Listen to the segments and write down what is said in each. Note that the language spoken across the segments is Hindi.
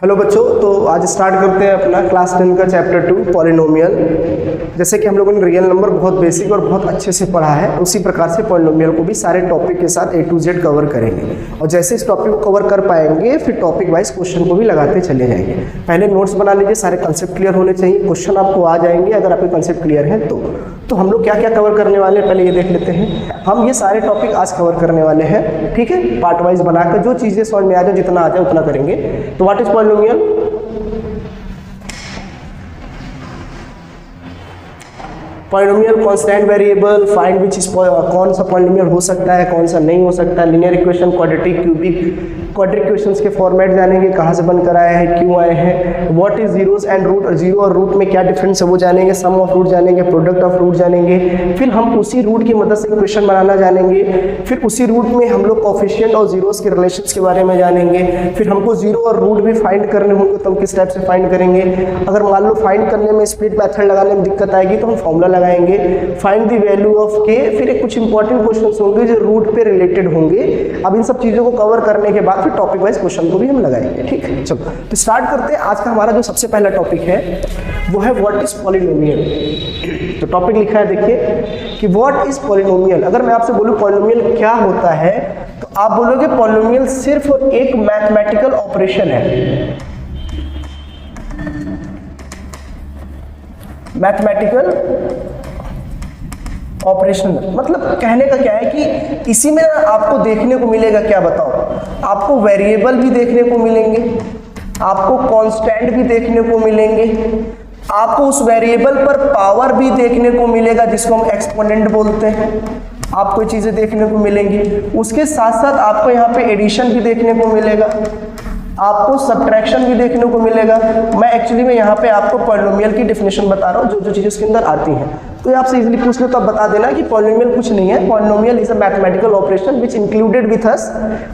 हेलो बच्चों, तो आज स्टार्ट करते हैं अपना क्लास 10 का चैप्टर 2 पॉलिनोमियल। जैसे कि हम लोगों ने रियल नंबर बहुत बेसिक और बहुत अच्छे से पढ़ा है, उसी प्रकार से पॉलिनोमियल को भी सारे टॉपिक के साथ A to Z कवर करेंगे। और जैसे इस टॉपिक को कवर कर पाएंगे फिर टॉपिक वाइज क्वेश्चन को भी लगाते चले जाएंगे। पहले नोट्स बना लीजिए, सारे कंसेप्ट क्लियर होने चाहिए, क्वेश्चन आपको आ जाएंगे अगर आपके कंसेप्ट क्लियर है तो हम लोग क्या क्या कवर करने वाले हैं पहले ये देख लेते हैं। हम ये सारे टॉपिक आज कवर करने वाले हैं, ठीक है, पार्ट वाइज बनाकर जो चीज़ें समझ में आ जाए, जितना आ जाए उतना करेंगे। तो what is polynomial? Polynomial constant variable, find which is कौन सा पॉलिनोमियल हो सकता है, कौन सा नहीं हो सकता, linear equation, quadratic, cubic, quadratic equations के फॉर्मेट जानेंगे, कहाँ से बनकर आए हैं, क्यों आए हैं, what is zeros and root, zero और रूट में क्या डिफरेंस है वो जानेंगे, सम ऑफ रूट जानेंगे, प्रोडक्ट ऑफ रूट जानेंगे, फिर हम उसी रूट की मदद से इक्वेशन बनाना जानेंगे, फिर उसी रूट में हम लोग कोफिशिएंट और जीरोस के रिलेशंस के बारे में जानेंगे, फिर हमको जीरो और रूट भी फाइंड करने होंगे तो हम किस टाइप से फाइंड करेंगे। अगर मान लो फाइंड करने में स्प्लिट मेथड लगाने में दिक्कत आएगी तो हम फॉर्मूला लगाएंगे, फाइंड द वैल्यू ऑफ के, फिर कुछ इंपॉर्टेंट क्वेश्चंस होंगे जो रूट पे रिलेटेड होंगे। अब इन सब चीज़ों को कवर करने के बाद फिर टॉपिक वाइज क्वेश्चन को भी हम लगाएंगे, ठीक है। चलो तो स्टार्ट करते हैं। आज का हमारा जो सबसे पहला टॉपिक है वो है व्हाट इज पॉलिनोमियल। तो टॉपिक लिखा है, देखिए कि व्हाट इज पॉलिनोमियल। अगर मैं आपसे बोलूं पॉलिनोमियल क्या होता है तो आप बोलोगे पॉलिनोमियल सिर्फ एक मैथमेटिकल ऑपरेशन है। मैथमेटिकल ऑपरेशन मतलब कहने का क्या है कि इसी में आपको देखने को मिलेगा, क्या बताओ, आपको वेरिएबल भी देखने को मिलेंगे, आपको कांस्टेंट भी देखने को मिलेंगे, आपको उस वेरिएबल पर पावर भी देखने को मिलेगा जिसको हम एक्सपोनेंट बोलते हैं, आपको ये चीजें देखने को मिलेंगी। उसके साथ साथ आपको यहाँ पे एडिशन भी देखने को मिलेगा, आपको सब्ट्रैक्शन भी देखने को मिलेगा। मैं एक्चुअली में यहाँ पे आपको पॉलिनोमियल की डेफिनेशन बता रहा हूँ, जो जो चीज़ें उसके अंदर आती हैं। तो ये आपसे इजीली पूछ लो तो आप बता देना कि पॉलिनोमियल कुछ नहीं है, polynomial is a mathematical operation which included with us.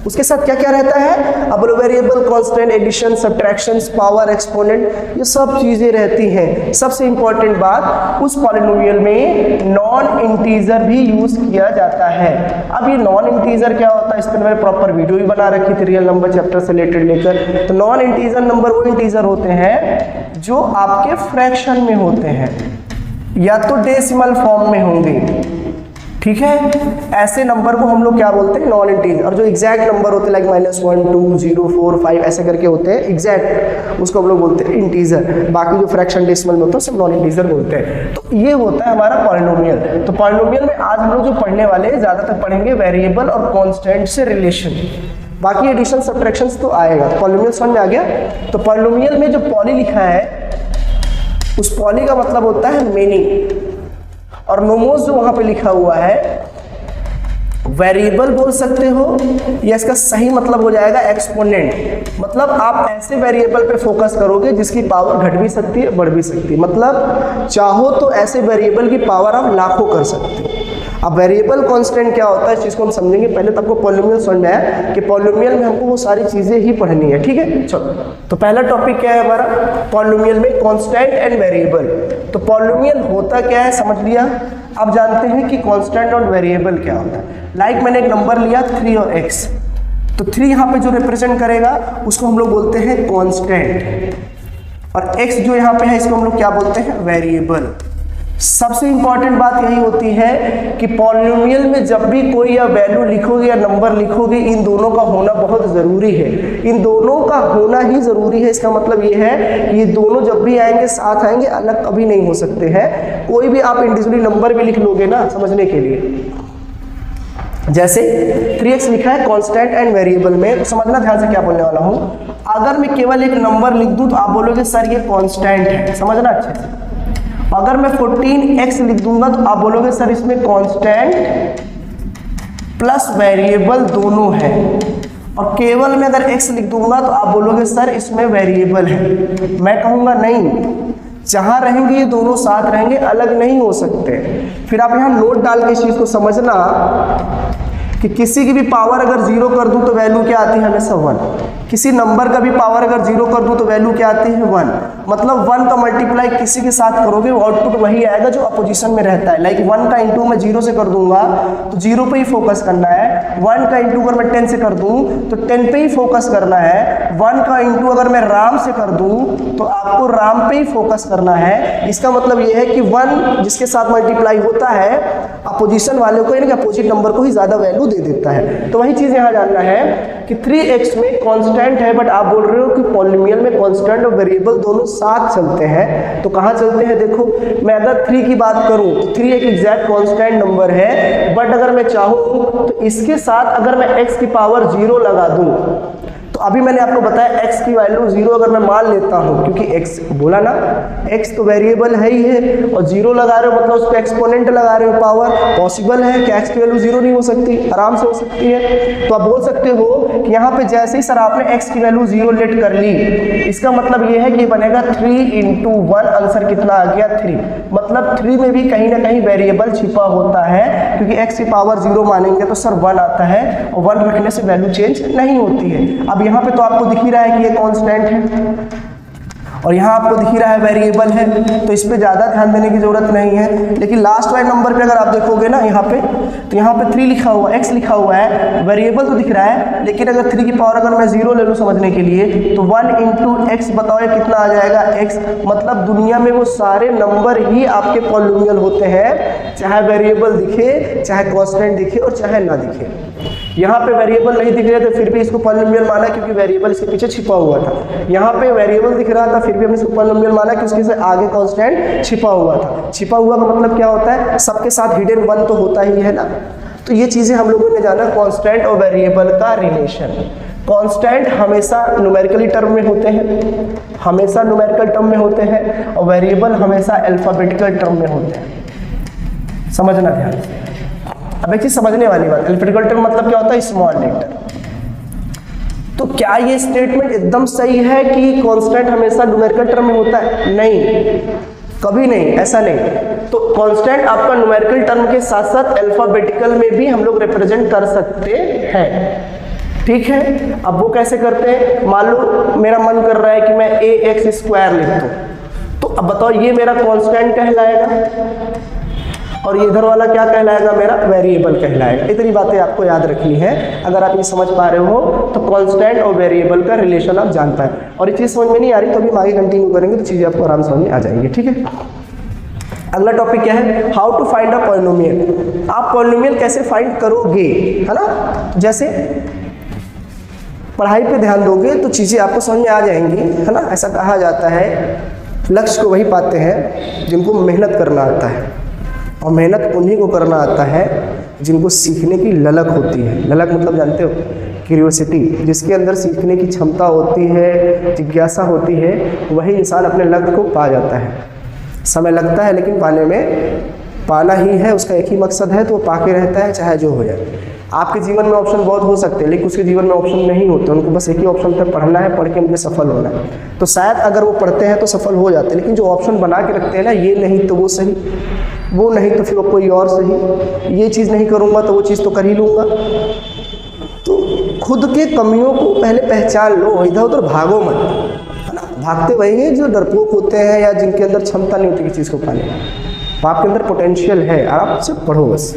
उसके साथ क्या क्या रहता है, अब variable, constant, addition, subtractions, power, exponent, ये सब चीज़ें रहती हैं। सबसे इंपॉर्टेंट बात, उस पॉलिनोमियल में नॉन इंटीजर भी यूज किया जाता है। अब ये नॉन इंटीजर क्या होता है, इस पर मैंने प्रॉपर वीडियो भी बना रखी थी रियल नंबर चैप्टर से रिलेटेड लेकर। तो नॉन इंटीजर नंबर वो इंटीजर होते हैं जो आपके फ्रैक्शन में होते हैं या तो डेसिमल फॉर्म में होंगे, ठीक है। ऐसे नंबर को हम लोग क्या बोलते हैं, नॉन इंटीजर। और जो एग्जैक्ट नंबर होते हैं लाइक -1, 2, 0, 4, 5 ऐसे करके होते हैं एग्जैक्ट, उसको हम लोग बोलते हैं इंटीजर। बाकी जो फ्रैक्शन डेसिमल में होते हैं सब नॉन इंटीजर बोलते हैं। तो ये होता है हमारा पॉलिनोमियल। तो पॉलिनोमियल में आज हम लोग जो पढ़ने वाले हैं ज्यादातर पढ़ेंगे वेरिएबल और कांस्टेंट से रिलेशन, बाकी एडिशन सब्ट्रैक्शंस तो आएगा। पॉलिनोमियल समझ में आ गया। तो पॉलिनोमियल में जो पॉली लिखा है उस पॉली का मतलब होता है मेनी, और नोमोस जो वहां पे लिखा हुआ है वेरिएबल बोल सकते हो या इसका सही मतलब हो जाएगा एक्सपोनेंट। मतलब आप ऐसे वेरिएबल पे फोकस करोगे जिसकी पावर घट भी सकती है, बढ़ भी सकती है। मतलब चाहो तो ऐसे वेरिएबल की पावर आप लाखों कर सकते हो। अब वेरिएबल कांस्टेंट क्या होता है इस चीज को हम समझेंगे। पहले तो आपको पॉलिनोमियल समझ में आया कि पॉलिनोमियल में हमको वो सारी चीजें ही पढ़नी है, ठीक है। चलो तो पहला टॉपिक क्या है हमारा पॉलिनोमियल में, कांस्टेंट एंड वेरिएबल। तो पॉलिनोमियल होता क्या है समझ लिया। अब जानते हैं कि कांस्टेंट और वेरिएबल क्या होता है। लाइक मैंने एक नंबर लिया 3 और x, तो 3 यहाँ पे जो रिप्रेजेंट करेगा उसको हम लोग बोलते हैं कांस्टेंट, और x जो यहाँ पे है इसको हम लोग क्या बोलते हैं, वेरिएबल। सबसे इंपॉर्टेंट बात यही होती है कि पॉलिनोमियल में जब भी कोई या वैल्यू लिखोगे या नंबर लिखोगे, इन दोनों का होना बहुत ज़रूरी है। इन दोनों का होना ही ज़रूरी है। इसका मतलब ये है कि ये दोनों जब भी आएंगे साथ आएंगे, अलग कभी नहीं हो सकते हैं। कोई भी आप इंडिविजुअली नंबर भी लिख लोगे ना समझने के लिए, जैसे 3x लिखा है कांस्टेंट एंड वेरिएबल में, तो समझना ध्यान से क्या बोलने वाला हूँ। अगर मैं केवल एक नंबर लिख दूँ तो आप बोलोगे सर ये कांस्टेंट है, समझना अच्छे से। अगर मैं 14x लिख दूंगा तो आप बोलोगे सर इसमें कांस्टेंट प्लस वेरिएबल दोनों है। और केवल मैं अगर x लिख दूंगा तो आप बोलोगे सर इसमें वेरिएबल है। मैं कहूंगा नहीं, जहां रहेंगे ये दोनों साथ रहेंगे, अलग नहीं हो सकते। फिर आप यहां नोट डाल के इस चीज को समझना कि किसी की भी पावर अगर 0 कर दूं तो वैल्यू क्या आती है, हमेशा 1। किसी नंबर का भी पावर अगर 0 कर दूं तो वैल्यू क्या आती है 1, मतलब 1 का मल्टीप्लाई किसी के साथ करोगे वो आउटपुट वही आएगा जो अपोजिशन में रहता है। लाइक 1 का इंटू मैं 0 से कर दूंगा तो 0 पे ही फोकस करना है, 1 का इंटू अगर मैं 10 से कर दूं तो 10 पे ही फोकस करना है, 1 का इंटू अगर मैं राम से कर दूं तो आपको राम पे ही फोकस करना है। इसका मतलब ये है कि 1 जिसके साथ मल्टीप्लाई होता है अपोजिशन वाले को यानी कि अपोजिट नंबर को ही ज्यादा वैल्यू दे देता है। तो वही चीज यहाँ जानना है कि 3x में कांस्टेंट है बट आप बोल रहे हो कि पॉलिनोमियल में कांस्टेंट और वेरिएबल दोनों साथ चलते हैं, तो कहाँ चलते हैं? देखो मैं अगर 3 की बात करूं तो 3 एक एग्जैक्ट कांस्टेंट नंबर है, बट अगर मैं चाहूं तो इसके साथ अगर मैं x की पावर 0 लगा दूं तो अभी मैंने आपको बताया x की वैल्यू 0 अगर मैं मान लेता हूं, क्योंकि x बोला ना x तो वेरिएबल है ही है और 0 लगा रहे हो मतलब उस पर एक्सपोनेंट लगा रहे हो पावर, पॉसिबल है कि x की वैल्यू 0 नहीं हो सकती? आराम से हो सकती है। तो आप बोल सकते हो कि यहाँ पे जैसे ही सर आपने x की वैल्यू 0 लेट कर ली, इसका मतलब ये है कि बनेगा 3 into 1, आंसर कितना आ गया 3, मतलब 3 में भी कहीं ना कहीं वेरिएबल छिपा होता है, क्योंकि x की पावर 0 मानेंगे तो सर 1 आता है और 1 रखने से वैल्यू चेंज नहीं होती है। अब यहाँ पे तो आपको दिख ही रहा है कि ये कांस्टेंट है और यहाँ आपको दिख ही रहा है वेरिएबल है, तो इस पे ज़्यादा ध्यान देने की जरूरत नहीं है। लेकिन लास्ट वाले नंबर पे अगर आप देखोगे ना यहाँ पे, तो यहाँ पे 3 लिखा हुआ x लिखा हुआ है, वेरिएबल तो दिख रहा है, लेकिन अगर 3 की पावर अगर मैं 0 ले लूँ समझने के लिए तो 1 into x बताओ ये कितना आ जाएगा x, मतलब दुनिया में वो सारे नंबर ही आपके पॉलिनोमियल होते हैं, चाहे वेरिएबल दिखे, चाहे कांस्टेंट दिखे और चाहे ना दिखे। यहाँ पे वेरिएबल नहीं दिख रहे थे फिर भी इसको पॉलिनोमियल माना क्योंकि वेरिएबल इसके पीछे छिपा हुआ था। यहाँ पे वेरिएबल दिख रहा था फिर भी हमने इसको पॉलिनोमियल माना कि उसके से आगे कांस्टेंट छिपा हुआ था। छिपा हुआ का मतलब क्या होता है? सबके साथ हिडन 1 तो होता ही है ना। तो ये चीजें हम लोगों ने जाना कांस्टेंट और वेरिएबल का रिलेशन। कांस्टेंट हमेशा न्यूमेरिकली टर्म में होते हैं, हमेशा न्यूमेरिकल टर्म में होते हैं, और वेरिएबल हमेशा अल्फाबेटिकल टर्म में होते हैं। समझना ध्यान से। अब एक चीज समझने वाली बात, अल्फाबेटिकल टर्म मतलब क्या होता है? Small letter. तो क्या ये स्टेटमेंट एकदम सही है कि कांस्टेंट हमेशा न्यूमेरिकल टर्म में होता है? नहीं, कभी नहीं, ऐसा नहीं। तो कांस्टेंट आपका न्यूमेरिकल टर्म के साथ साथ अल्फाबेटिकल में भी हम लोग रिप्रेजेंट कर सकते हैं, ठीक है। अब वो कैसे करते हैं? मान लो मेरा मन कर रहा है कि मैं ax² लिख दूं, तो अब बताओ ये मेरा कांस्टेंट कहलाएगा और ये इधर वाला क्या कहलाएगा? मेरा वेरिएबल कहलाएगा। इतनी बातें आपको याद रखनी है। अगर आप ये समझ पा रहे हो तो कांस्टेंट और वेरिएबल का रिलेशन आप जान पाए। और ये चीज़ समझ में नहीं आ रही तो अभी हम आगे कंटिन्यू करेंगे तो चीज़ें आपको आराम समझ में आ जाएंगी, ठीक है। अगला टॉपिक क्या है? How to find a polynomial. आप पॉलिनोमियल कैसे फाइंड करोगे, है ना। जैसे पढ़ाई पे ध्यान दोगे तो चीज़ें आपको समझ में आ जाएंगी, है ना। ऐसा कहा जाता है लक्ष्य को वही पाते हैं जिनको मेहनत करना आता है, और मेहनत उन्हीं को करना आता है जिनको सीखने की ललक होती है। ललक मतलब जानते हो? क्यूरियोसिटी। जिसके अंदर सीखने की क्षमता होती है, जिज्ञासा होती है, वही इंसान अपने लक्ष्य को पा जाता है। समय लगता है लेकिन पाने में पाना ही है, उसका एक ही मकसद है तो वो पाके रहता है चाहे जो हो जाए। आपके जीवन में ऑप्शन बहुत हो सकते हैं लेकिन उसके जीवन में ऑप्शन नहीं होते, उनको बस एक ही ऑप्शन था, पढ़ना है, पढ़ के मुझे सफल होना है। तो शायद अगर वो पढ़ते हैं तो सफल हो जाते हैं, लेकिन जो ऑप्शन बना के रखते हैं ना, ये नहीं तो वो सही, वो नहीं तो फिर वो कोई और सही, ये चीज़ नहीं करूँगा तो वो चीज़ तो कर ही लूँगा। तो खुद के कमियों को पहले पहचान लो, इधर उधर भागो मत, है ना। भागते वही हैं जो डरपोक होते हैं या जिनके अंदर क्षमता नहीं होती किसी चीज़ को पाने। तो आपके अंदर पोटेंशियल है, आप सिर्फ पढ़ो बस।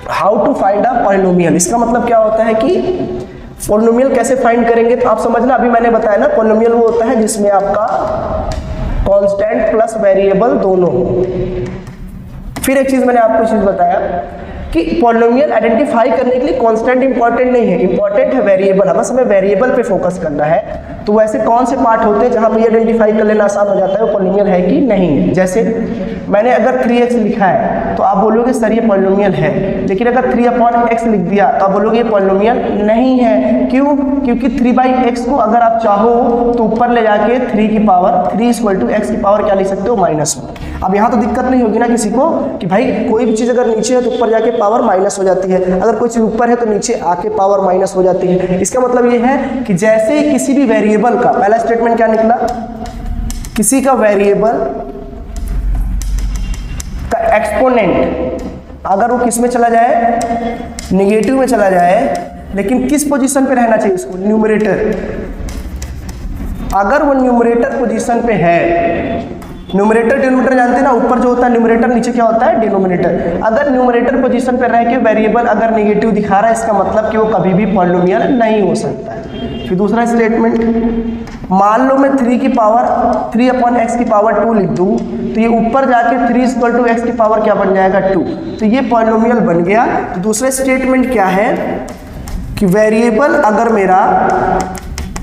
How to find a polynomial, इसका मतलब क्या होता है कि पॉलिनोमियल कैसे फाइंड करेंगे। तो आप समझना, अभी मैंने बताया ना पॉलिनोमियल वो होता है जिसमें आपका कांस्टेंट प्लस वेरिएबल दोनों हो। फिर एक चीज मैंने आपको चीज बताया कि पॉलिनोमियल आइडेंटिफाई करने के लिए कांस्टेंट इंपॉर्टेंट नहीं है, इंपॉर्टेंट है वेरिएबल। बस हमें वेरिएबल पे फोकस करना है। तो वैसे कौन से पार्ट होते हैं जहां पे आइडेंटिफाई कर लेना आसान हो जाता है वो पॉलिनोमियल है कि नहीं है। जैसे मैंने अगर 3x लिखा है तो आप बोलोगे सर ये पॉलिनोमियल है, लेकिन अगर 3/x लिख दिया तो आप बोलोगे ये पॉलिनोमियल नहीं है। क्यों? क्योंकि 3/x को अगर आप चाहो तो ऊपर ले जाके 3 की पावर 3 = x की पावर क्या लिख सकते हो? -1। अब यहाँ तो दिक्कत नहीं होगी ना किसी को कि भाई कोई भी चीज़ अगर नीचे है तो ऊपर जाके पावर माइनस हो जाती है, अगर कोई चीज़ ऊपर है तो नीचे आके पावर माइनस हो जाती है। इसका मतलब ये है कि जैसे ही किसी भी वेरिएबल का, पहला स्टेटमेंट क्या निकला, किसी का वेरिएबल का एक्सपोनेंट अगर वो किस में चला जाए, नेगेटिव में चला जाए, लेकिन किस पोजीशन पे रहना चाहिए इसको, न्यूमरेटर। अगर वो न्यूमरेटर पोजीशन पे है, न्यूमरेटर डिनोमिनेटर जानते हैं ना, ऊपर जो होता है न्यूमरेटर, नीचे क्या होता है डिनोमिनेटर। अगर न्यूमरेटर पोजीशन पे रह के वेरिएबल अगर नेगेटिव दिखा रहा है, इसका मतलब कि वो कभी भी पॉलिनोमियल नहीं हो सकता है। फिर दूसरा स्टेटमेंट, मान लो मैं 3 की पावर 3/x की पावर 2 लिख दूं, तो ये ऊपर जाके 3 = x की पावर क्या बन जाएगा 2, तो ये पॉलिनोमियल बन गया। तो दूसरा स्टेटमेंट क्या है कि वेरिएबल अगर मेरा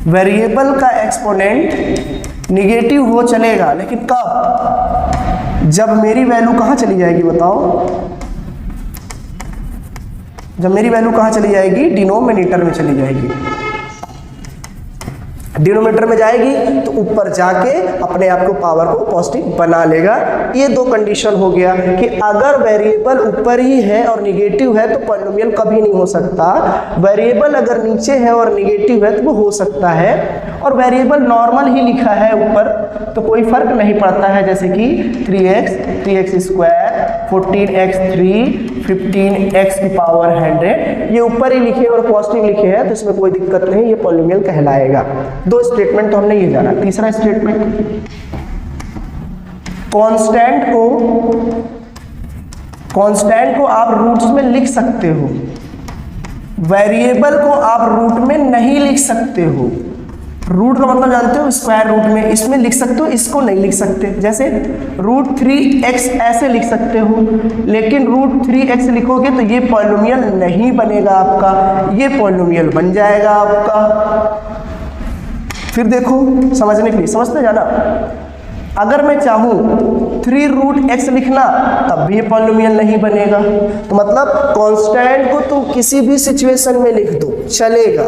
वेरिएबल का एक्सपोनेंट निगेटिव हो चलेगा, लेकिन कब, जब मेरी वैल्यू कहाँ चली जाएगी बताओ, जब मेरी वैल्यू कहाँ चली जाएगी, डिनोमिनेटर में चली जाएगी। डिनोमिनेटर में जाएगी तो ऊपर जाके अपने आप को पावर को पॉजिटिव बना लेगा। ये दो कंडीशन हो गया कि अगर वेरिएबल ऊपर ही है और निगेटिव है तो पॉलिनोमियल कभी नहीं हो सकता, वेरिएबल अगर नीचे है और निगेटिव है तो वो हो सकता है, और वेरिएबल नॉर्मल ही लिखा है ऊपर तो कोई फर्क नहीं पड़ता है, जैसे कि 3x² 14x3 15x की पावर 100 ये ऊपर ही लिखे और पॉजिटिव लिखे हैं तो इसमें कोई दिक्कत नहीं, ये पॉलिनोमियल कहलाएगा। दो स्टेटमेंट तो हमने ये जाना। तीसरा स्टेटमेंट, कांस्टेंट को आप रूट्स में लिख सकते हो, वेरिएबल को आप रूट में नहीं लिख सकते हो। रूट का मतलब जानते हो, स्क्वायर रूट में, इसमें लिख सकते हो, इसको नहीं लिख सकते। जैसे √3x ऐसे लिख सकते हो, लेकिन √3x लिखोगे तो ये पॉलिनोमियल नहीं बनेगा आपका, ये पॉलिनोमियल बन जाएगा आपका। फिर देखो समझने के लिए, समझते जाना, अगर मैं चाहूँ 3√x लिखना तब भी ये पॉलिनोमियल नहीं बनेगा। तो मतलब कांस्टेंट को तुम किसी भी सिचुएशन में लिख दो चलेगा,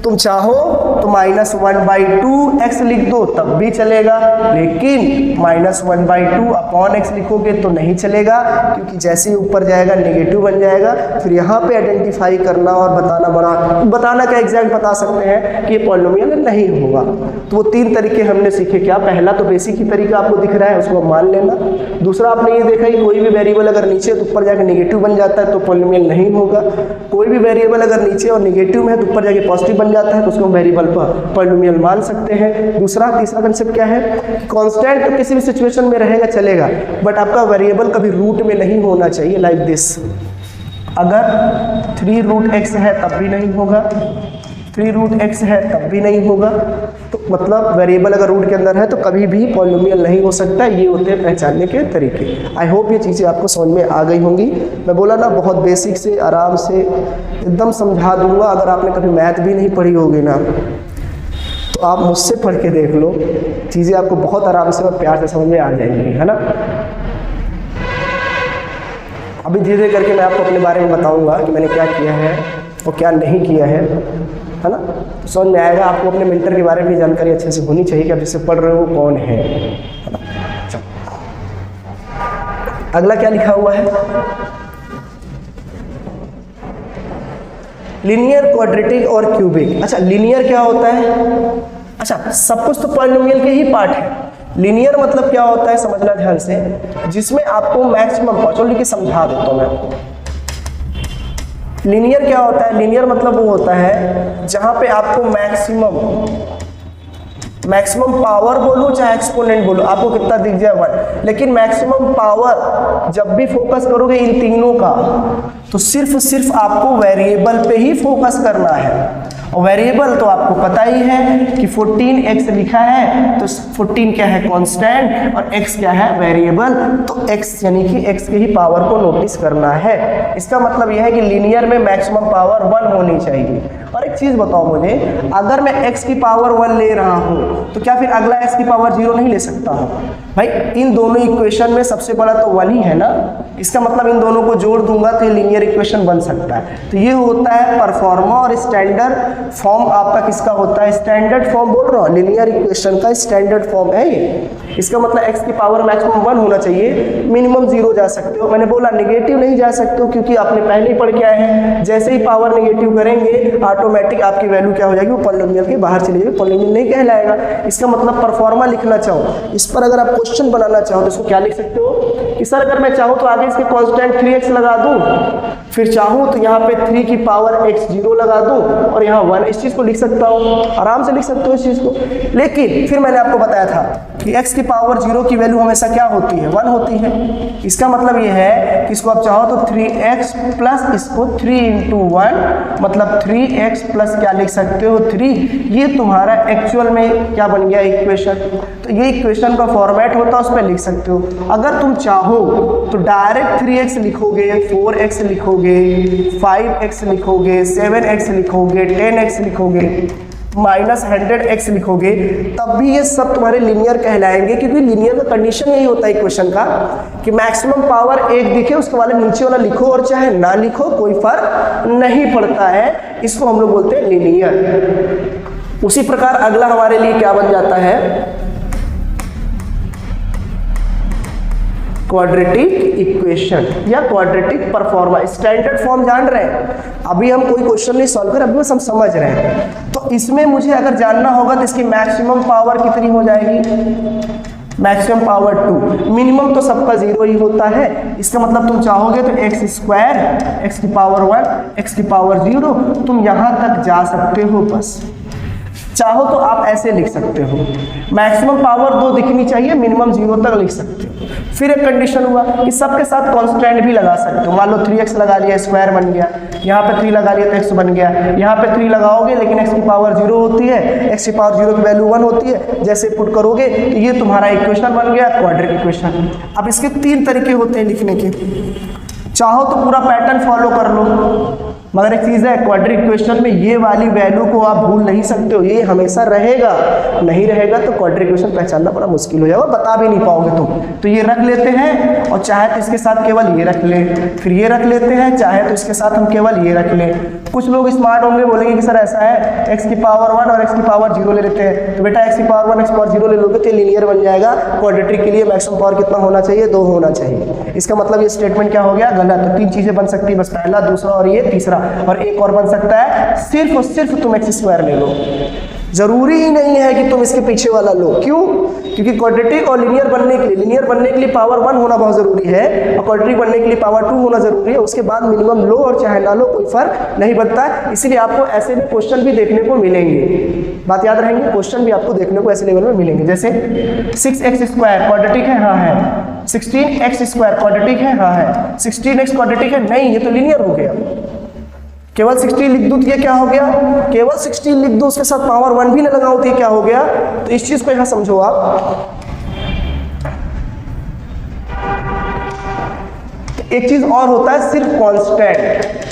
तुम चाहो तो -1/2x लिख दो तब भी चलेगा, लेकिन -1/2/x लिखोगे तो नहीं चलेगा, क्योंकि जैसे ही ऊपर जाएगा नेगेटिव बन जाएगा। फिर यहाँ पे आइडेंटिफाई करना और बताना का एग्जैक्ट बता सकते हैं कि ये पॉलिनोमियल नहीं होगा। तो वो 3 तरीके हमने सीखे। क्या, पहला तो बेसिक ही तरीका आपको दिख रहा है, उसको मान लेना। दूसरा आपने ये देखा कि कोई भी वेरिएबल अगर नीचे है तो ऊपर जाकर नेगेटिव बन जाता है तो पॉलिनोमियल नहीं होगा। कोई भी वेरिएबल अगर नीचे और नेगेटिव में है तो ऊपर जाके पॉजिटिव बन जाता है तो उसको वेरिएबल पर पॉलिनोमियल मान सकते हैं। तीसरा कंसेप्ट क्या है, कांस्टेंट तो किसी भी सिचुएशन में रहेगा चलेगा, बट आपका वेरिएबल कभी रूट में नहीं होना चाहिए, लाइक दिस। अगर 3√x है तब भी नहीं होगा, 3√x है तब भी नहीं होगा, तो मतलब वेरिएबल अगर रूट के अंदर है तो कभी भी पॉलिनोमियल नहीं हो सकता। ये होते हैं पहचानने के तरीके। आई होप ये चीज़ें आपको समझ में आ गई होंगी। मैं बोला ना, बहुत बेसिक से आराम से एकदम समझा दूंगा। अगर आपने कभी मैथ भी नहीं पढ़ी होगी ना तो आप मुझसे पढ़ के देख लो, चीज़ें आपको बहुत आराम से और प्यार से समझ में आ जाएंगी, है ना। अभी धीरे धीरे करके मैं आपको अपने बारे में बताऊंगा कि मैंने क्या किया है और क्या नहीं किया है ना। तो समझ में आएगा। आपको अपने मेंटर के बारे में जानकारी अच्छे से होनी चाहिए कि आप जिससे पढ़ रहे हो वो कौन है ना। अगला क्या लिखा हुआ है, लीनियर, क्वाड्रेटिक और क्यूबिक। अच्छा, लीनियर क्या होता है? अच्छा, सब कुछ तो पॉलिनोमियल के ही पार्ट है। लीनियर मतलब क्या होता है, समझना ध्यान से, जिसमें आपको मैक्सिमम पहुंचो, लेकिन समझा देता हूं मैं आपको। लीनियर क्या होता है? लीनियर मतलब वो होता है जहां पे आपको मैक्सिमम पावर बोलूं चाहे एक्सपोनेंट बोलूं, आपको कितना दिख जाए 1, लेकिन मैक्सिमम पावर जब भी फोकस करोगे इन तीनों का तो सिर्फ आपको वेरिएबल पे ही फोकस करना है। और वेरिएबल तो आपको पता ही है कि 14x लिखा है तो 14 क्या है, कांस्टेंट, और x क्या है, वेरिएबल। तो x यानी कि x के ही पावर को नोटिस करना है। इसका मतलब यह है कि लीनियर में मैक्सिमम पावर 1 होनी चाहिए। और एक चीज बताओ मुझे, अगर मैं x की पावर 1 ले रहा हूं तो क्या फिर अगला x की पावर 0 नहीं ले सकता हूं? भाई इन दोनों इक्वेशन में सबसे बड़ा तो 1 ही है ना। इसका मतलब इन दोनों को जोड़ दूंगा तो ये लीनियर इक्वेशन बन सकता है। तो ये होता है परफॉर्मा। और स्टैंडर्ड फॉर्म आपका किसका होता है? स्टैंडर्ड फॉर्म बोल रहा हूँ, लीनियर इक्वेशन का स्टैंडर्ड फॉर्म है ये। इसका मतलब x की पावर मैक्सिमम 1 होना चाहिए, मिनिमम 0 जा सकते हो। मैंने बोला नेगेटिव नहीं जा सकते हो क्योंकि आपने पहले ही पढ़ के आए हैं, जैसे ही पावर नेगेटिव करेंगे ऑटोमेटिक आपकी वैल्यू क्या हो जाएगी, वो पॉलिनोमियल के बाहर चली जाएगी, पॉलिनोमियल नहीं कहलाएगा। इसका मतलब परफॉर्मा लिखना चाहो, इस पर अगर आप क्वेश्चन बनाना चाहो तो इसको क्या लिख सकते हो कि सर अगर मैं चाहूँ तो आगे इसके कांस्टेंट 3x लगा दूं, फिर चाहूँ तो यहाँ पे 3 की पावर x 0 लगा दूँ और यहाँ 1, इस चीज़ को लिख सकता हूँ, आराम से लिख सकते हो इस चीज़ को। लेकिन फिर मैंने आपको बताया था कि x की पावर 0 की वैल्यू हमेशा क्या होती है, 1 होती है। इसका मतलब ये है कि इसको आप चाहो तो 3x प्लस इसको 3 इंटू 1 मतलब 3x प्लस क्या लिख सकते हो 3। ये तुम्हारा एक्चुअल में क्या बन गया इक्वेशन। तो ये इक्वेशन का फॉर्मेट होता है, उस पर लिख सकते हो। अगर तुम चाहो तो डायरेक्ट 3x लिखोगे, 4x लिखोगे, 5x लिखोगे, 7x लिखोगे, 10x लिखोगे, -100x लिखोगे, तब भी ये सब तुम्हारे लीनियर कहलाएंगे, क्योंकि लीनियर का कंडीशन यही होता है इक्वेशन का कि मैक्सिमम पावर 1 दिखे उसके वाले नीचे वाला लिखो और चाहे ना लिखो कोई फर्क नहीं पड़ता है। इसको हम लोग बोलते हैं लीनियर। उसी प्रकार अगला हमारे लिए क्या बन जाता है, क्वाड्रेटिक इक्वेशन या क्वाड्रेटिक परफॉर्मा। स्टैंडर्ड फॉर्म जान रहे हैं, अभी हम कोई क्वेश्चन नहीं सॉल्व कर, अभी बस हम समझ रहे हैं। तो इसमें मुझे अगर जानना होगा तो इसकी मैक्सिमम पावर कितनी हो जाएगी, मैक्सिमम पावर 2। मिनिमम तो सबका 0 ही होता है। इसका मतलब तुम चाहोगे तो x स्क्वायर, x की पावर 1, x की पावर 0, तुम यहां तक जा सकते हो। बस चाहो तो आप ऐसे लिख सकते हो, मैक्सिमम पावर 2 दिखनी चाहिए, मिनिमम 0 तक लिख सकते हो। फिर एक कंडीशन हुआ कि सबके साथ कांस्टेंट भी लगा सकते हो। मान लो 3x लगा लिया, स्क्वायर बन गया, यहाँ पे 3 लगा लिया तो x बन गया। यहाँ पे 3 लगाओगे लेकिन x की पावर 0 होती है, x की पावर 0 की वैल्यू 1 होती है। जैसे पुट करोगे तो ये तुम्हारा इक्वेशन बन गया क्वाड्रेटिक इक्वेशन। अब इसके 3 तरीके होते हैं लिखने के, चाहो तो पूरा पैटर्न फॉलो कर लो, मगर एक चीज़ है क्वाड्रेटिक इक्वेशन में ये वाली वैल्यू को आप भूल नहीं सकते हो, ये हमेशा रहेगा। नहीं रहेगा तो क्वाड्रेटिक इक्वेशन पहचानना बड़ा मुश्किल हो जाएगा, बता भी नहीं पाओगे तुम। तो ये रख लेते हैं और चाहे तो इसके साथ केवल ये रख ले, फिर ये रख लेते हैं, चाहे तो इसके साथ हम केवल ये रख लें। कुछ लोग स्मार्ट होंगे, बोलेंगे कि सर ऐसा है x की पावर 1 और x की पावर 0 ले लेते हैं। तो बेटा x की पावर 1 x की पावर 0 ले लोगे तो लीनियर बन जाएगा। क्वाड्रेटिक के लिए मैक्सिमम पावर कितना होना चाहिए, 2 होना चाहिए। इसका मतलब ये स्टेटमेंट क्या हो गया, गलत। तो 3 चीजें बन सकती है बस, पहला, दूसरा और ये तीसरा। और एक और बन सकता है, सिर्फ और सिर्फ तुम x स्क्वायर ले लो, जरूरी ही नहीं है कि तुम इसके पीछे वाला लो। क्यों? क्योंकि क्वाड्रेटिक और लीनियर बनने के लिए पावर 1 होना बहुत जरूरी है और क्वाड्रेटिक बनने के लिए पावर 2 होना जरूरी है। उसके बाद मिनिमम लो और चाहे ना लो कोई फर्क नहीं बनता। इसीलिए आपको ऐसे भी क्वेश्चन भी देखने को मिलेंगे, बात याद रहेंगे, क्वेश्चन भी आपको देखने को ऐसे लेवल में मिलेंगे। जैसे 6x स्क्वायर क्वाड्रेटिक है, हाँ है। 16x स्क्वायर क्वाड्रेटिक है, हाँ है। 16x क्वाड्रेटिक है, नहीं, ये तो लीनियर हो गया। केवल 16 लिख दूं तो ये क्या हो गया, केवल 16 लिख दूं उसके साथ पावर 1 भी ना लगाऊं तो ये क्या हो गया। तो इस चीज को यहां समझो आप। एक चीज और होता है सिर्फ कांस्टेंट।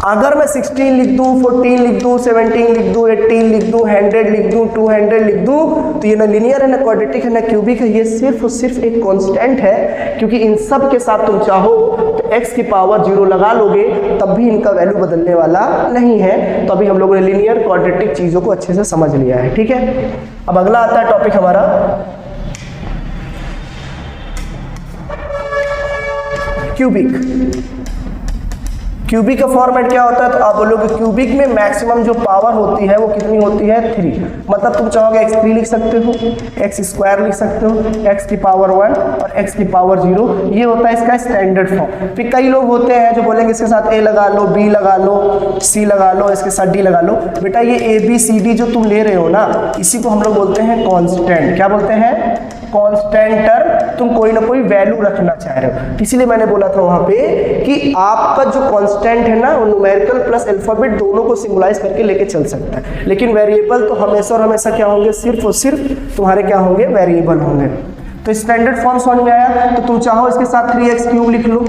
अगर मैं 16 लिख दूं, 14 लिख दूं, 17 लिख दूं, 18 लिख दूं, 100 लिख दूं, 200 लिख दूं, तो ये ना लीनियर है, ना क्वाड्रेटिक है, ना क्यूबिक है, ये सिर्फ और सिर्फ एक कांस्टेंट है। क्योंकि इन सब के साथ तुम चाहो तो x की पावर 0 लगा लोगे तब भी इनका वैल्यू बदलने वाला नहीं है। तो अभी हम लोगों ने लीनियर क्वाड्रेटिक चीजों को अच्छे से समझ लिया है, ठीक है। अब अगला आता है टॉपिक हमारा क्यूबिक। क्यूबिक का फॉर्मेट क्या होता है, तो आप बोलोगे क्यूबिक में मैक्सिमम जो पावर होती है वो कितनी होती है, 3। मतलब तुम चाहोगे x3 लिख सकते हो, x स्क्वायर लिख सकते हो, x की पावर 1 और x की पावर 0। ये होता है इसका स्टैंडर्ड फॉर्म। फिर कई लोग होते हैं जो बोलेंगे इसके साथ a लगा लो, b लगा लो, c लगा लो, इसके साथ d लगा लो। बेटा ये a b c d जो तुम ले रहे हो ना, इसी को हम लोग बोलते हैं कांस्टेंट। क्या बोलते हैं, कांस्टेंट टर्म। तुम कोई ना कोई वैल्यू रखना चाह रहे हो, इसीलिए मैंने बोला था वहां पे कि आपका जो कांस्टेंट है ना वो न्यूमेरिकल प्लस अल्फाबेट दोनों को सिंबलाइज करके लेके चल सकता है। लेकिन वेरिएबल तो हमेशा और हमेशा क्या होंगे, सिर्फ और सिर्फ तुम्हारे क्या होंगे, वेरिएबल होंगे। तो स्टैंडर्ड फॉर्म समझ में आया। तो तुम चाहो इसके साथ 3x क्यूब लिख लो,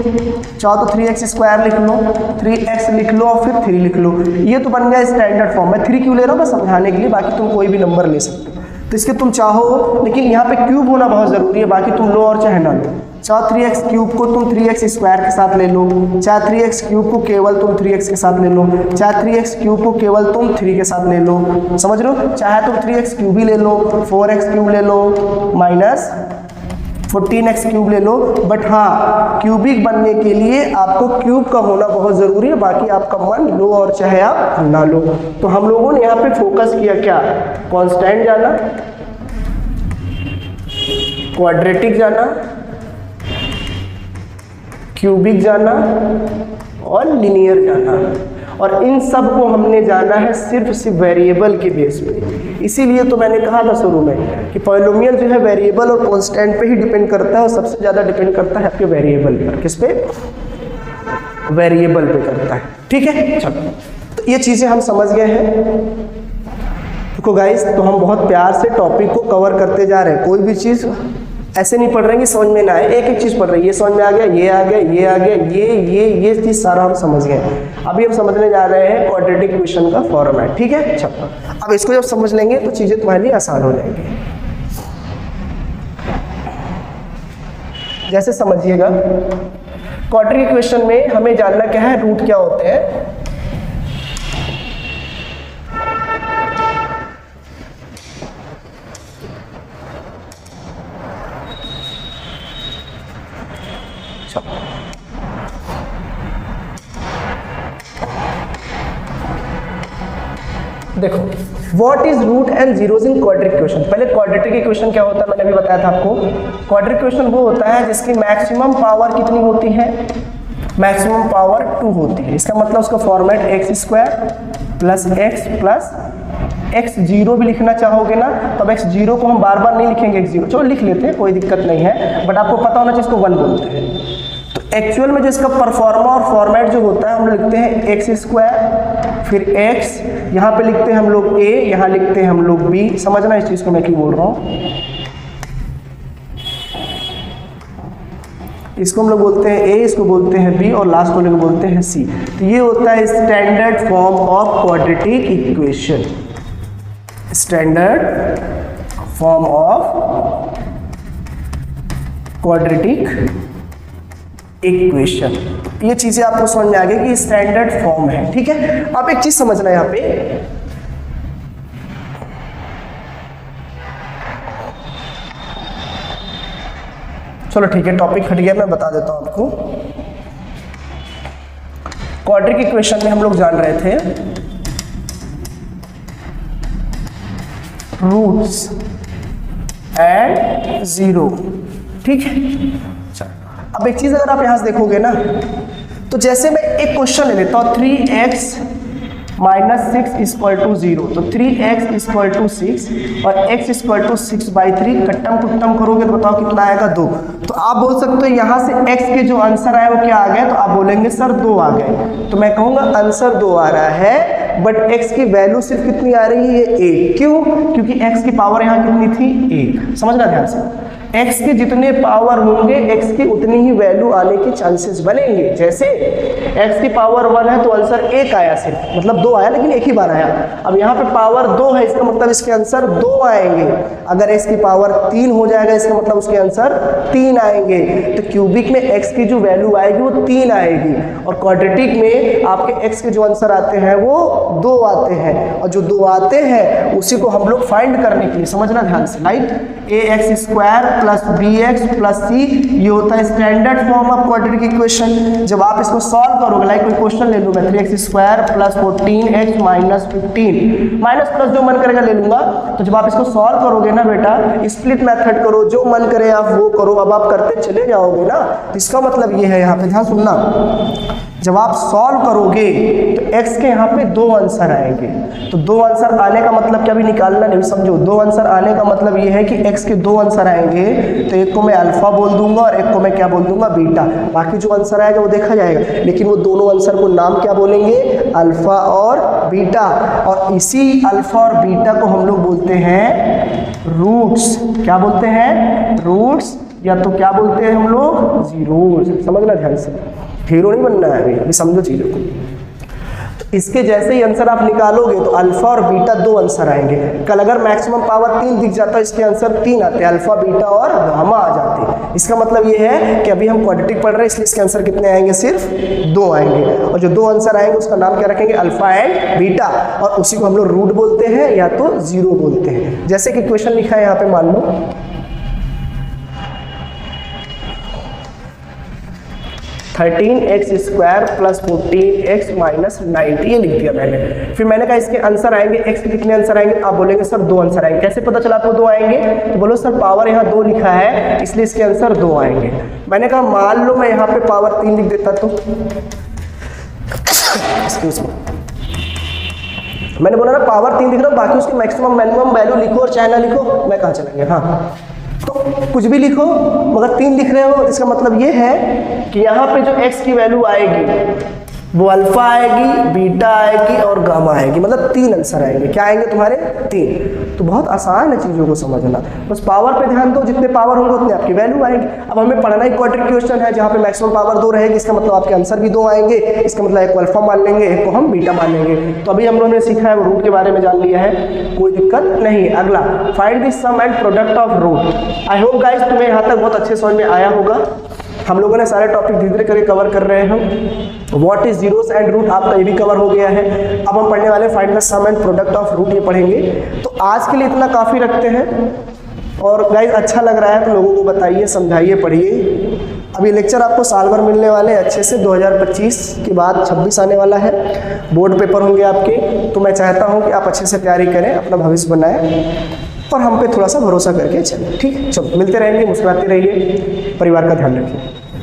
चाहो तो 3x स्क्वायर लिख लो, 3x लिख लो और फिर 3 लिख लो। ये तो बन गया स्टैंडर्ड फॉर्म। मैं 3 क्यों ले रहा हूँ, बस समझाने के लिए, बाकी तुम कोई भी नंबर ले सकते हो। तो इसके तुम चाहो, लेकिन यहाँ पे क्यूब होना बहुत जरूरी है, बाकी तुम लो और चाहे ना लो। चाहे 3x क्यूब को तुम 3x स्क्वायर के साथ ले लो, चाहे 3x क्यूब को केवल तुम 3x के साथ ले लो, चाहे 3x क्यूब को केवल तुम 3 के साथ ले लो, समझ लो। चाहे तुम 3x क्यूब ही ले लो, 4x क्यूब ले लो, माइनस 14x क्यूब ले लो। बट हाँ, क्यूबिक बनने के लिए आपको क्यूब का होना बहुत जरूरी है, बाकी आपका मन लो और चाहे आप ना लो। तो हम लोगों ने यहाँ पे फोकस किया क्या, कांस्टेंट जाना, क्वाड्रेटिक जाना, क्यूबिक जाना और लिनियर जाना है, और इन सब को हमने जाना है सिर्फ वेरिएबल के बेस पे। इसीलिए तो मैंने कहा था शुरू में कि पॉलिनोमियल जो है वेरिएबल और कांस्टेंट पे ही डिपेंड करता है, और सबसे ज़्यादा डिपेंड करता है आपके वेरिएबल पर। किस पे? वेरिएबल पे करता है। ठीक है, चलो तो ये चीज़ें हम समझ गए हैं। देखो गाइस, तो हम बहुत प्यार से टॉपिक को कवर करते जा रहे हैं। कोई भी चीज़ ऐसे नहीं पढ़ रहे कि समझ में ना आए, एक एक चीज़ पढ़ रहे हैं, ये समझ में आ गया, ये आ गया, ये आ गया, ये चीज़ सारा हम समझ गए। अभी हम समझने जा रहे हैं क्वाड्रेटिक इक्वेशन का फॉर्मेट। ठीक है, चलो अब इसको जब समझ लेंगे तो चीज़ें तुम्हारे लिए आसान हो जाएंगी। जैसे समझिएगा, क्वाड्रेटिक इक्वेशन में हमें जानना क्या है, रूट क्या होते हैं। देखो, what is root and zeros in quadratic equation. पहले क्वाड्रेटिक इक्वेशन क्या होता है मैंने अभी बताया था आपको। क्वाड्रेटिक इक्वेशन वो होता है जिसकी मैक्सिमम पावर कितनी होती है, मैक्सिमम पावर 2 होती है। इसका मतलब उसका format x² plus x zero भी लिखना चाहोगे ना, तब x जीरो को हम बार बार नहीं लिखेंगे, x0 चलो लिख लेते हैं, कोई दिक्कत नहीं है, बट आपको पता होना चाहिए इसको 1 बोलते हैं। तो एक्चुअल में जो इसका परफॉर्मा और फॉर्मेट जो होता है, हम लोग लिखते हैं x², फिर x, यहाँ पे लिखते हैं हम लोग a, यहाँ लिखते हैं हम लोग b। समझना इस चीज़ को मैं क्यों बोल रहा हूँ। इसको हम लोग बोलते हैं a, इसको बोलते हैं b, और लास्ट को लोग बोलते हैं c। तो ये होता है standard form of quadratic equation, standard form of quadratic equation. ये चीजें आपको समझ में आ गई कि स्टैंडर्ड फॉर्म है। ठीक है, अब एक चीज समझना है यहाँ पे, चलो ठीक है टॉपिक हट गया, मैं बता देता हूं आपको। क्वाड्रेटिक इक्वेशन में हम लोग जान रहे थे रूट्स एंड जीरो। ठीक है, अब एक चीज अगर आप यहां से देखोगे ना, तो जैसे मैं एक क्वेश्चन ले लेता हूं 3x माइनस 6 इक्वल टू 0, तो 3x इक्वल टू 6 और x इक्वल टू 6/3 कट्टम कुट्टम करोगे तो बताओ कितना आएगा, 2। तो आप बोल सकते हो यहाँ से x के जो आंसर आए वो क्या आ गए, तो आप बोलेंगे सर 2 आ गए। तो मैं कहूँगा आंसर 2 आ रहा है, बट x की वैल्यू सिर्फ कितनी आ रही है, 1। क्यों? क्योंकि x की पावर यहाँ कितनी थी, 1। समझना ध्यान से, x के जितने पावर होंगे x की उतनी ही वैल्यू आने के चांसेस बनेंगे। जैसे x की पावर 1 है तो आंसर 1 आया सिर्फ, मतलब 2 आया, लेकिन एक ही बार आया। अब यहाँ पे पावर 2 है, इसका मतलब इसके आंसर 2 आएंगे। अगर x की पावर 3 हो जाएगा, इसका मतलब उसके आंसर 3 आएंगे। तो क्यूबिक में x की जो वैल्यू आएगी वो 3 आएगी, और क्वाड्रेटिक में आपके x के जो आंसर आते हैं वो 2 आते हैं, और जो 2 आते हैं उसी को हम लोग फाइंड करने के लिए, समझना ध्यान से, right, ax² plus bx plus c, ये होता है standard form of quadratic equation. जब आप इसको सॉल्व करोगे, लाइक कोई क्वेश्चन ले लूँ मैं, 3x² plus 14x minus 15, minus plus जो मन करेगा ले लूंगा। तो जब आप इसको सॉल्व करोगे ना बेटा, स्प्लिट मेथड करो, जो मन करे आप वो करो, अब आप करते चले जाओगे ना। इसका मतलब ये है, यहाँ पे ध्यान सुनना, जब आप सॉल्व करोगे तो x के यहाँ पे 2 आंसर आएंगे। तो 2 आंसर आने का मतलब क्या, भी निकालना नहीं, समझो। 2 आंसर आने का मतलब ये है कि x के 2 आंसर आएंगे, तो एक को मैं अल्फा बोल दूंगा और एक को मैं क्या बोल दूंगा, बीटा। बाकी जो आंसर आएगा वो देखा जाएगा, लेकिन वो दोनों आंसर को नाम क्या बोलेंगे, अल्फा और बीटा। और इसी अल्फा और बीटा को हम लोग बोलते हैं रूट्स। क्या बोलते हैं, रूट्स, या तो क्या बोलते हैं हम लोग, जीरोस। समझना ध्यान से, हीरो नहीं बनना है अभी समझो चीजों को। तो इसके जैसे ही आंसर आप निकालोगे तो अल्फा और बीटा 2 आंसर आएंगे। कल अगर मैक्सिमम पावर 3 दिख जाता है, इसके आंसर 3 आते, अल्फा बीटा और गामा आ जाते। इसका मतलब ये है कि अभी हम क्वाड्रेटिक पढ़ रहे हैं, इसलिए इसके आंसर कितने आएंगे, सिर्फ 2 आएंगे। और जो 2 आंसर आएंगे उसका नाम क्या रखेंगे, अल्फा एंड बीटा, और उसी को हम लोग रूट बोलते हैं या तो जीरो बोलते हैं। जैसे कि क्वेश्चन लिखा है यहाँ पे, मान लो 13x² प्लस 14x माइनस 90, ये लिख दिया मैंने। फिर मैंने कहा इसके आंसर आएंगे, x के कितने आंसर आएंगे, आप बोलेंगे सर 2 आंसर आएंगे। कैसे पता चला आपको 2 आएंगे, तो बोलो सर पावर यहाँ 2 लिखा है इसलिए इसके आंसर 2 आएंगे। मैंने कहा मान लो मैं यहाँ पे पावर 3 लिख देता, एक्सक्यूज मी, मैंने बोला ना पावर 3 दिख रहा है, बाकी उसकी मैक्सिमम मिनिमम वैल्यू लिखो और चाहे ना लिखो, मैं कहाँ चलेंगे। हाँ, तो कुछ भी लिखो मगर 3 लिख रहे हो, इसका मतलब ये है कि यहाँ पे जो x की वैल्यू आएगी वो अल्फा आएगी, बीटा आएगी और गामा आएगी, मतलब 3 आंसर आएंगे। क्या आएंगे तुम्हारे? 3। तो बहुत आसान है चीज़ों को समझना, बस पावर पे ध्यान दो, जितने पावर होंगे उतने आपकी वैल्यू आएगी। अब हमें पढ़ना ही क्वाड्रेटिक क्वेश्चन है जहाँ पे मैक्सिमम पावर 2 रहेगी, इसका मतलब आपके आंसर भी 2 आएंगे। इसका मतलब एक को अल्फा मान लेंगे, एक को हम बीटा मान लेंगे। तो अभी हम लोगों ने सीखा है, रूट के बारे में जान लिया है, कोई दिक्कत नहीं। अगला, find the sum and product of root. I hope guys तुम्हें यहाँ तक बहुत अच्छे समझ में आया होगा। हम लोगों ने सारे टॉपिक धीरे धीरे करके कवर कर रहे हैं। What is zeros and root आपका ये भी कवर हो गया है। अब हम पढ़ने वाले find the sum and product of root, ये पढ़ेंगे। तो आज के लिए इतना काफ़ी रखते हैं। और गाइस अच्छा लग रहा है तो लोगों को बताइए, समझाइए, पढ़िए। अब ये लेक्चर आपको साल भर मिलने वाले अच्छे से। 2025 के बाद 26 आने वाला है, बोर्ड पेपर होंगे आपके। तो मैं चाहता हूँ कि आप अच्छे से तैयारी करें, अपना भविष्य बनाएं और हम पे थोड़ा सा भरोसा करके चलें। ठीक है, चलो मिलते रहेंगे, मुस्कुराते रहिए, परिवार का ध्यान रखिए।